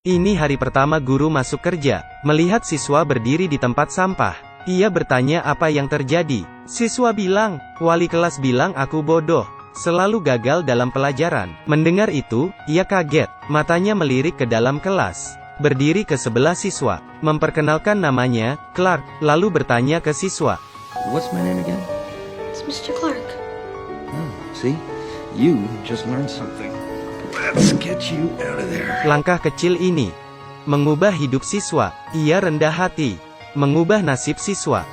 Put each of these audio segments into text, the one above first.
Ini hari pertama guru masuk kerja. Melihat siswa berdiri di tempat sampah, ia bertanya apa yang terjadi. Siswa bilang, wali kelas bilang aku bodoh, selalu gagal dalam pelajaran. Mendengar itu, ia kaget, matanya melirik ke dalam kelas. Berdiri ke sebelah siswa, memperkenalkan namanya, Clark, lalu bertanya ke siswa. What's my name again? It's Mr. Clark. Oh, see? You just learned something. Let's get you out of there. Langkah kecil ini mengubah hidup siswa. Ia rendah hati, mengubah nasib siswa.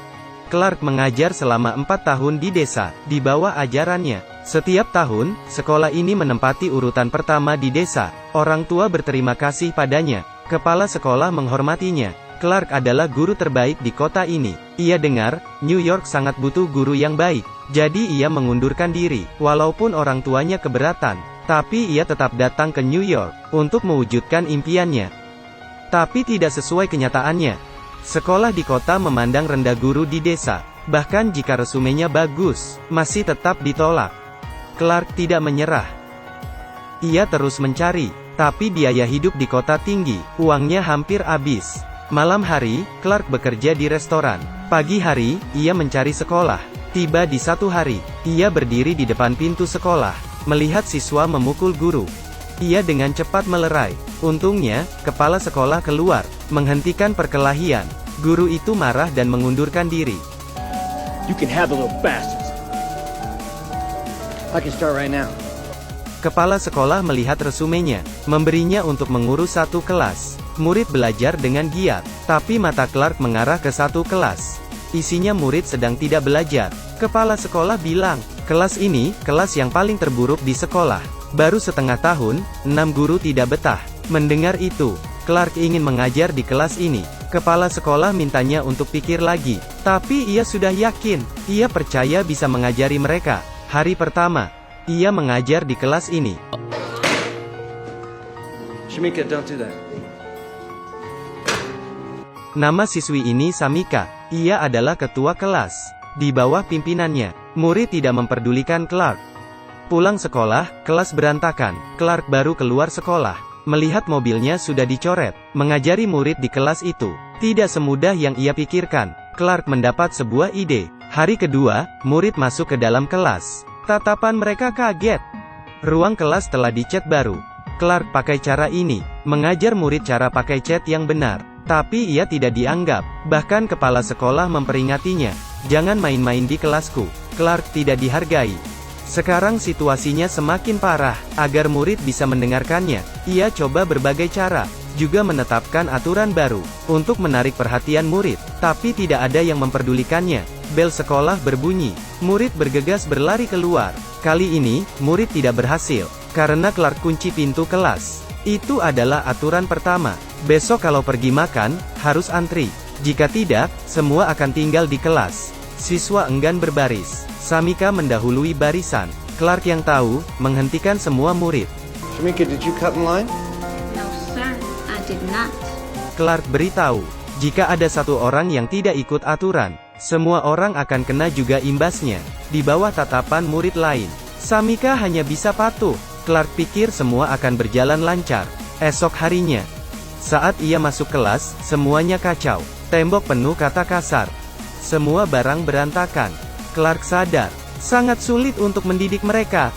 Clark mengajar selama 4 tahun di desa, di bawah ajarannya. Setiap tahun, sekolah ini menempati urutan pertama di desa. Orang tua berterima kasih padanya. Kepala sekolah menghormatinya. Clark adalah guru terbaik di kota ini. Ia dengar, New York sangat butuh guru yang baik. Jadi ia mengundurkan diri. Walaupun orang tuanya keberatan, tapi ia tetap datang ke New York untuk mewujudkan impiannya. Tapi tidak sesuai kenyataannya. Sekolah di kota memandang rendah guru di desa. Bahkan jika resumenya bagus, masih tetap ditolak. Clark tidak menyerah. Ia terus mencari, tapi biaya hidup di kota tinggi. Uangnya hampir habis. Malam hari, Clark bekerja di restoran. Pagi hari, ia mencari sekolah. Tiba di satu hari, ia berdiri di depan pintu sekolah, melihat siswa memukul guru. Ia dengan cepat melerai. Untungnya, kepala sekolah keluar, menghentikan perkelahian. Guru itu marah dan mengundurkan diri. You can have the little bastards. I can start right now. Kepala sekolah melihat resumenya, memberinya untuk mengurus satu kelas. Murid belajar dengan giat, tapi mata Clark mengarah ke satu kelas. Isinya murid sedang tidak belajar. Kepala sekolah bilang, kelas ini, kelas yang paling terburuk di sekolah. Baru setengah tahun, 6 guru tidak betah. Mendengar itu, Clark ingin mengajar di kelas ini. Kepala sekolah mintanya untuk pikir lagi. Tapi ia sudah yakin, ia percaya bisa mengajari mereka. Hari pertama, ia mengajar di kelas ini. Shamika, don't do that. Nama siswi ini Samika. Ia adalah ketua kelas. Di bawah pimpinannya, murid tidak memperdulikan Clark. Pulang sekolah, kelas berantakan. Clark baru keluar sekolah, melihat mobilnya sudah dicoret. Mengajari murid di kelas itu tidak semudah yang ia pikirkan. Clark mendapat sebuah ide. Hari kedua, murid masuk ke dalam kelas. Tatapan mereka kaget. Ruang kelas telah dicat baru. Clark pakai cara ini, mengajar murid cara pakai cat yang benar. Tapi ia tidak dianggap. Bahkan kepala sekolah memperingatinya. Jangan main-main di kelasku. Clark tidak dihargai. Sekarang situasinya semakin parah. Agar murid bisa mendengarkannya, ia coba berbagai cara. Juga menetapkan aturan baru untuk menarik perhatian murid. Tapi tidak ada yang memperdulikannya. Bel sekolah berbunyi. Murid bergegas berlari keluar. Kali ini, murid tidak berhasil. Karena Clark kunci pintu kelas. Itu adalah aturan pertama. Besok kalau pergi makan, harus antri. Jika tidak, semua akan tinggal di kelas. Siswa enggan berbaris. Samika mendahului barisan. Clark yang tahu, menghentikan semua murid. Shamika, did you cut in line? No, sir, I did not. Clark beritahu, jika ada satu orang yang tidak ikut aturan, semua orang akan kena juga imbasnya. Di bawah tatapan murid lain, Samika hanya bisa patuh. Clark pikir semua akan berjalan lancar. Esok harinya, saat ia masuk kelas, semuanya kacau. Tembok penuh kata kasar. Semua barang berantakan. Clark sadar, sangat sulit untuk mendidik mereka.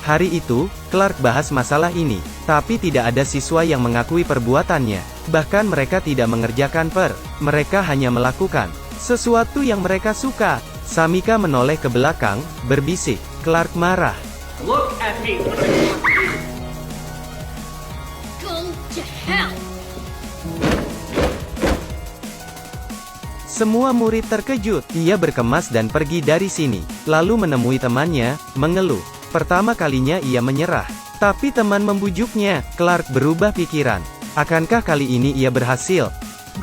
Hari itu, Clark bahas masalah ini, tapi tidak ada siswa yang mengakui perbuatannya. Bahkan mereka tidak mengerjakan mereka hanya melakukan sesuatu yang mereka suka. Samika menoleh ke belakang, berbisik. Clark marah. Look at me. Go to hell! Semua murid terkejut. Ia berkemas dan pergi dari sini. Lalu menemui temannya, mengeluh. Pertama kalinya ia menyerah. Tapi teman membujuknya. Clark berubah pikiran. Akankah kali ini ia berhasil?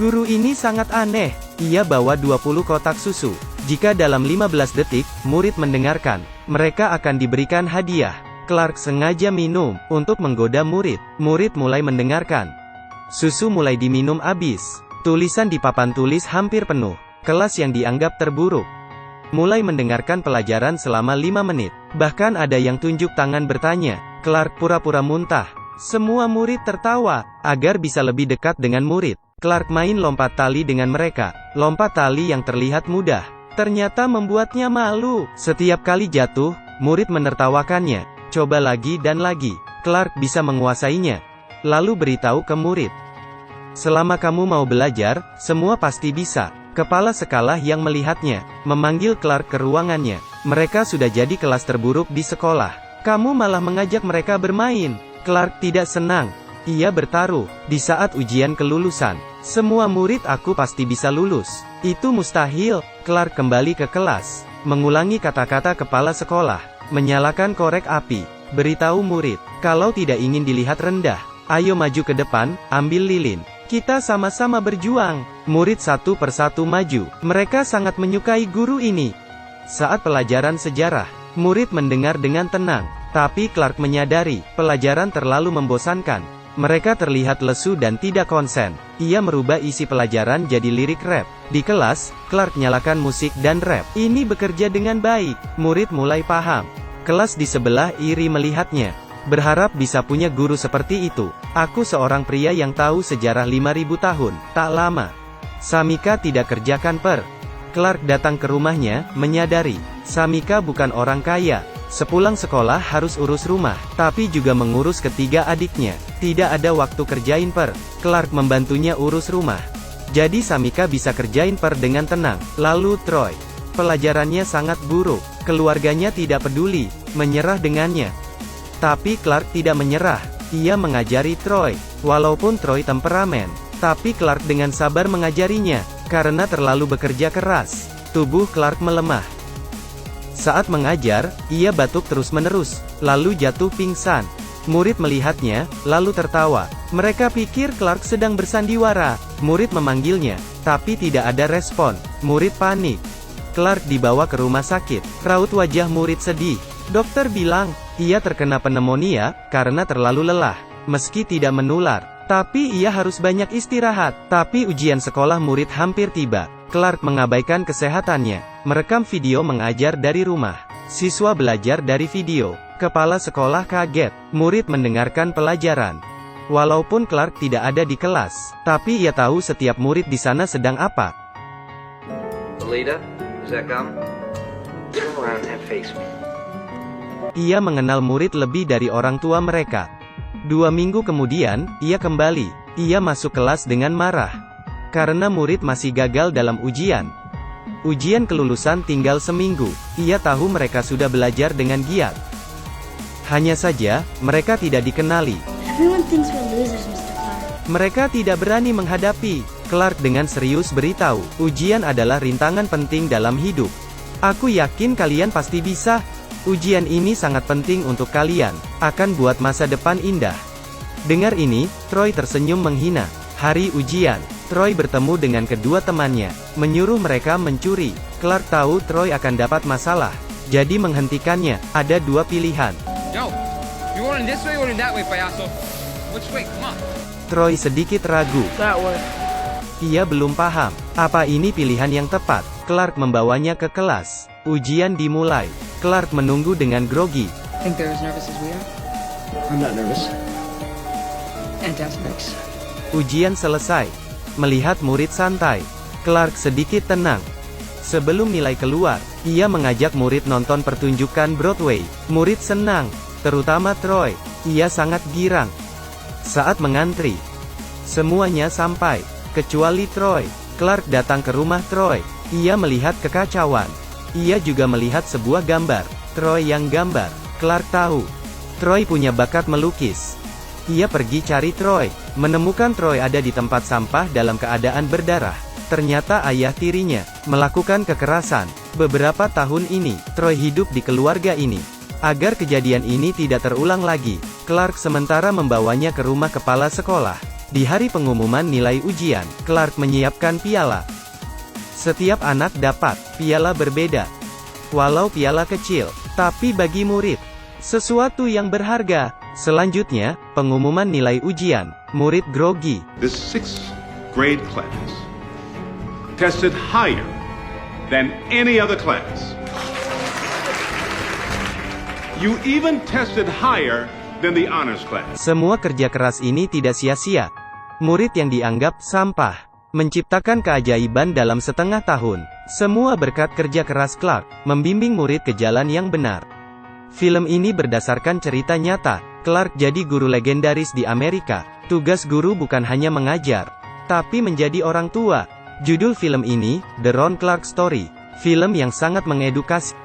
Guru ini sangat aneh. Ia bawa 20 kotak susu. Jika dalam 15 detik, murid mendengarkan, mereka akan diberikan hadiah. Clark sengaja minum, untuk menggoda murid. Murid mulai mendengarkan. Susu mulai diminum habis. Tulisan di papan tulis hampir penuh. Kelas yang dianggap terburuk mulai mendengarkan pelajaran selama 5 menit. Bahkan ada yang tunjuk tangan bertanya. Clark pura-pura muntah. Semua murid tertawa, agar bisa lebih dekat dengan murid. Clark main lompat tali dengan mereka. Lompat tali yang terlihat mudah, ternyata membuatnya malu. Setiap kali jatuh, murid menertawakannya. Coba lagi dan lagi. Clark bisa menguasainya. Lalu beritahu ke murid, selama kamu mau belajar, semua pasti bisa. Kepala sekolah yang melihatnya, memanggil Clark ke ruangannya. Mereka sudah jadi kelas terburuk di sekolah. Kamu malah mengajak mereka bermain. Clark tidak senang. Ia bertaruh, di saat ujian kelulusan, semua murid aku pasti bisa lulus. Itu mustahil. Clark kembali ke kelas, mengulangi kata-kata kepala sekolah, menyalakan korek api, beritahu murid, kalau tidak ingin dilihat rendah, ayo maju ke depan, ambil lilin. Kita sama-sama berjuang. Murid satu persatu maju. Mereka sangat menyukai guru ini. Saat pelajaran sejarah, murid mendengar dengan tenang. Tapi Clark menyadari, pelajaran terlalu membosankan. Mereka terlihat lesu dan tidak konsen. Ia merubah isi pelajaran jadi lirik rap. Di kelas, Clark nyalakan musik dan rap. Ini bekerja dengan baik. Murid mulai paham. Kelas di sebelah iri melihatnya. Berharap bisa punya guru seperti itu. Aku seorang pria yang tahu sejarah 5000 tahun. Tak lama, Samika tidak kerjakan per. Clark datang ke rumahnya, menyadari, Samika bukan orang kaya. Sepulang sekolah harus urus rumah, tapi juga mengurus ketiga adiknya. Tidak ada waktu kerjain per. Clark membantunya urus rumah. Jadi Samika bisa kerjain per dengan tenang. Lalu Troy. Pelajarannya sangat buruk. Keluarganya tidak peduli, menyerah dengannya. Tapi Clark tidak menyerah. Ia mengajari Troy. Walaupun Troy temperamen, tapi Clark dengan sabar mengajarinya. Karena terlalu bekerja keras, tubuh Clark melemah. Saat mengajar, ia batuk terus-menerus, lalu jatuh pingsan. Murid melihatnya, lalu tertawa. Mereka pikir Clark sedang bersandiwara. Murid memanggilnya, tapi tidak ada respon. Murid panik. Clark dibawa ke rumah sakit. Raut wajah murid sedih. Dokter bilang, ia terkena pneumonia, karena terlalu lelah. Meski tidak menular, tapi ia harus banyak istirahat. Tapi ujian sekolah murid hampir tiba. Clark mengabaikan kesehatannya. Merekam video mengajar dari rumah. Siswa belajar dari video. Kepala sekolah kaget. Murid mendengarkan pelajaran. Walaupun Clark tidak ada di kelas, tapi ia tahu setiap murid di sana sedang apa. Alita, Zekam, turn around and face me. Ia mengenal murid lebih dari orang tua mereka. 2 minggu kemudian, ia kembali. Ia masuk kelas dengan marah. Karena murid masih gagal dalam ujian. Ujian kelulusan tinggal seminggu. Ia tahu mereka sudah belajar dengan giat. Hanya saja, mereka tidak dikenali. Everyone thinks we're losers, Mr. Clark. Mereka tidak berani menghadapi. Clark dengan serius beritahu, ujian adalah rintangan penting dalam hidup. Aku yakin kalian pasti bisa. Ujian ini sangat penting untuk kalian. Akan buat masa depan indah. Dengar ini, Troy tersenyum menghina. Hari ujian, Troy bertemu dengan kedua temannya, menyuruh mereka mencuri. Clark tahu Troy akan dapat masalah, jadi menghentikannya. Ada 2 pilihan. Yo, you going this way or that way, payaso? Which way? Come on. Troy sedikit ragu. That way. Ia belum paham, apa ini pilihan yang tepat. Clark membawanya ke kelas. Ujian dimulai. Clark menunggu dengan grogi. Think they're as nervous as we are? I'm not nervous. Fantastic. Ujian selesai. Melihat murid santai, Clark sedikit tenang. Sebelum nilai keluar, ia mengajak murid nonton pertunjukan Broadway. Murid senang, terutama Troy. Ia sangat girang. Saat mengantri, semuanya sampai, kecuali Troy. Clark datang ke rumah Troy. Ia melihat kekacauan. Ia juga melihat sebuah gambar. Troy yang gambar. Clark tahu, Troy punya bakat melukis. Ia pergi cari Troy. Menemukan Troy ada di tempat sampah dalam keadaan berdarah. Ternyata ayah tirinya melakukan kekerasan. Beberapa tahun ini, Troy hidup di keluarga ini. Agar kejadian ini tidak terulang lagi, Clark sementara membawanya ke rumah kepala sekolah. Di hari pengumuman nilai ujian, Clark menyiapkan piala. Setiap anak dapat piala berbeda. Walau piala kecil, tapi bagi murid, sesuatu yang berharga. Selanjutnya, pengumuman nilai ujian. Murid grogi. This 6th grade class tested higher than any other class. You even tested higher than the honors class. Semua kerja keras ini tidak sia-sia. Murid yang dianggap sampah menciptakan keajaiban dalam setengah tahun. Semua berkat kerja keras Clark, membimbing murid ke jalan yang benar. Film ini berdasarkan cerita nyata. Clark jadi guru legendaris di Amerika. Tugas guru bukan hanya mengajar, tapi menjadi orang tua. Judul film ini, The Ron Clark Story. Film yang sangat mengedukasi.